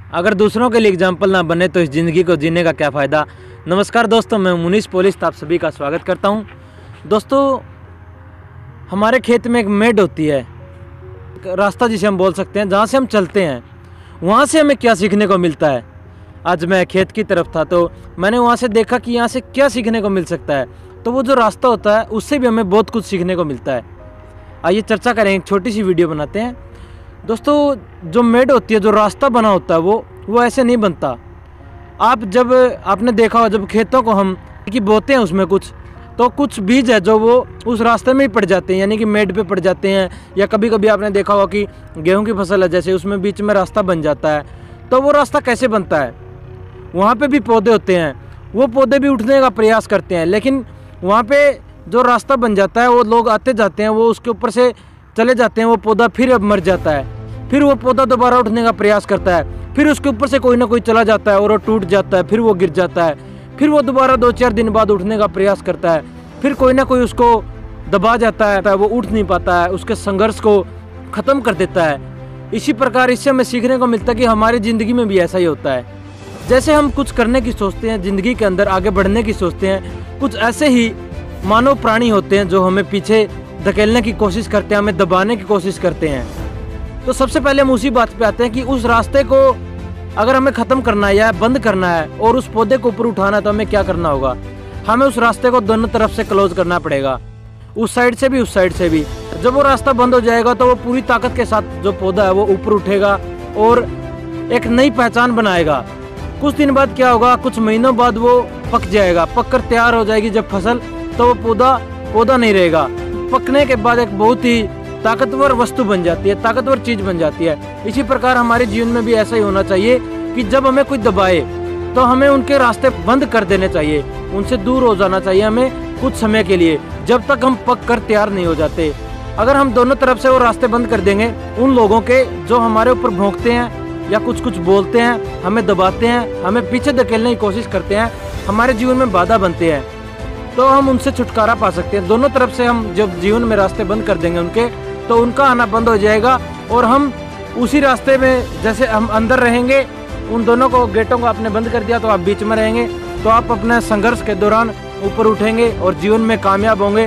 अगर दूसरों के लिए एग्जाम्पल ना बने तो इस ज़िंदगी को जीने का क्या फ़ायदा। नमस्कार दोस्तों, मैं मुनीश पोलिस आप सभी का स्वागत करता हूं। दोस्तों, हमारे खेत में एक मेड होती है, रास्ता जिसे हम बोल सकते हैं, जहां से हम चलते हैं वहां से हमें क्या सीखने को मिलता है। आज मैं खेत की तरफ था तो मैंने वहां से देखा कि यहाँ से क्या सीखने को मिल सकता है। तो वो जो रास्ता होता है उससे भी हमें बहुत कुछ सीखने को मिलता है। आइए चर्चा करें, एक छोटी सी वीडियो बनाते हैं। दोस्तों, जो मेड होती है, जो रास्ता बना होता है वो ऐसे नहीं बनता। आपने देखा हो, जब खेतों को हम कि बोते हैं उसमें कुछ बीज है जो वो उस रास्ते में ही पड़ जाते हैं, यानी कि मेड पे पड़ जाते हैं। या कभी कभी आपने देखा होगा कि गेहूं की फसल है, जैसे उसमें बीच में रास्ता बन जाता है। तो वो रास्ता कैसे बनता है? वहाँ पे भी पौधे होते हैं, वो पौधे भी उठने का प्रयास करते हैं, लेकिन वहाँ पे जो रास्ता बन जाता है वो लोग आते जाते हैं, वो उसके ऊपर से चले जाते हैं, वो पौधा फिर अब मर जाता है। फिर वो पौधा दोबारा उठने का प्रयास करता है, फिर उसके ऊपर से कोई ना कोई चला जाता है और वो टूट जाता है, फिर वो गिर जाता है। फिर वो दोबारा 2-4 दिन बाद उठने का प्रयास करता है, फिर कोई ना कोई उसको दबा जाता है, वो उठ नहीं पाता है, उसके संघर्ष को ख़त्म कर देता है। इसी प्रकार इससे हमें सीखने को मिलता है कि हमारी ज़िंदगी में भी ऐसा ही होता है। जैसे हम कुछ करने की सोचते हैं, ज़िंदगी के अंदर आगे बढ़ने की सोचते हैं, कुछ ऐसे ही मानव प्राणी होते हैं जो हमें पीछे धकेलने की कोशिश करते हैं, हमें दबाने की कोशिश करते हैं। तो सबसे पहले हम उसी बात पे आते हैं कि उस रास्ते को अगर हमें ख़त्म करना है या बंद करना है और उस पौधे को ऊपर उठाना है तो हमें क्या करना होगा? हमें उस रास्ते को दोनों तरफ से क्लोज करना पड़ेगा, उस साइड से भी, उस साइड से भी। जब वो रास्ता बंद हो जाएगा तो वो पूरी ताकत के साथ जो पौधा है वो ऊपर उठेगा और एक नई पहचान बनाएगा। कुछ दिन बाद क्या होगा, कुछ महीनों बाद वो पक जाएगा, पक कर तैयार हो जाएगी जब फसल, तो वो पौधा नहीं रहेगा। पकने के बाद एक बहुत ही ताकतवर वस्तु बन जाती है, ताकतवर चीज बन जाती है। इसी प्रकार हमारे जीवन में भी ऐसा ही होना चाहिए कि जब हमें कोई दबाए तो हमें उनके रास्ते बंद कर देने चाहिए, उनसे दूर हो जाना चाहिए हमें कुछ समय के लिए, जब तक हम पक कर तैयार नहीं हो जाते। अगर हम दोनों तरफ से वो रास्ते बंद कर देंगे उन लोगों के जो हमारे ऊपर भौंकते हैं या कुछ बोलते हैं, हमें दबाते हैं, हमें पीछे धकेलने की कोशिश करते हैं, हमारे जीवन में बाधा बनते हैं, तो हम उनसे छुटकारा पा सकते हैं। दोनों तरफ से हम जब जीवन में रास्ते बंद कर देंगे उनके, तो उनका आना बंद हो जाएगा और हम उसी रास्ते में, जैसे हम अंदर रहेंगे, उन दोनों को गेटों को आपने बंद कर दिया तो आप बीच में रहेंगे, तो आप अपने संघर्ष के दौरान ऊपर उठेंगे और जीवन में कामयाब होंगे।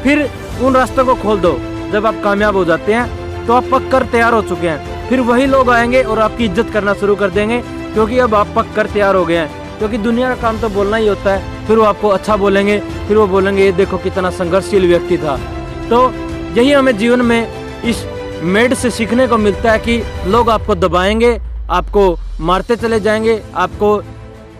फिर उन रास्तों को खोल दो, जब आप कामयाब हो जाते हैं तो आप पक कर तैयार हो चुके हैं। फिर वही लोग आएंगे और आपकी इज्जत करना शुरू कर देंगे, क्योंकि अब आप पक कर तैयार हो गए हैं। क्योंकि दुनिया का काम तो बोलना ही होता है। फिर वो आपको अच्छा बोलेंगे, फिर वो बोलेंगे ये देखो कितना संघर्षशील व्यक्ति था। तो यही हमें जीवन में इस मेड से सीखने को मिलता है कि लोग आपको दबाएंगे, आपको मारते चले जाएंगे, आपको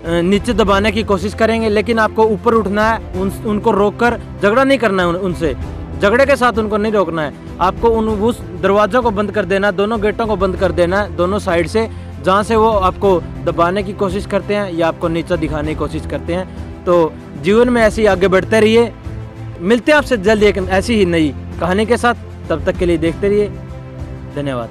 नीचे दबाने की कोशिश करेंगे, लेकिन आपको ऊपर उठना है। उनको रोककर झगड़ा नहीं करना है, उनसे झगड़े के साथ उनको नहीं रोकना है। आपको उस दरवाज़ों को बंद कर देना है, दोनों गेटों को बंद कर देना है, दोनों साइड से, जहाँ से वो आपको दबाने की कोशिश करते हैं या आपको नीचा दिखाने की कोशिश करते हैं। तो जीवन में ऐसे ही आगे बढ़ते रहिए। मिलते हैं आपसे जल्द एक ऐसी ही नई कहानी के साथ। तब तक के लिए देखते रहिए। धन्यवाद।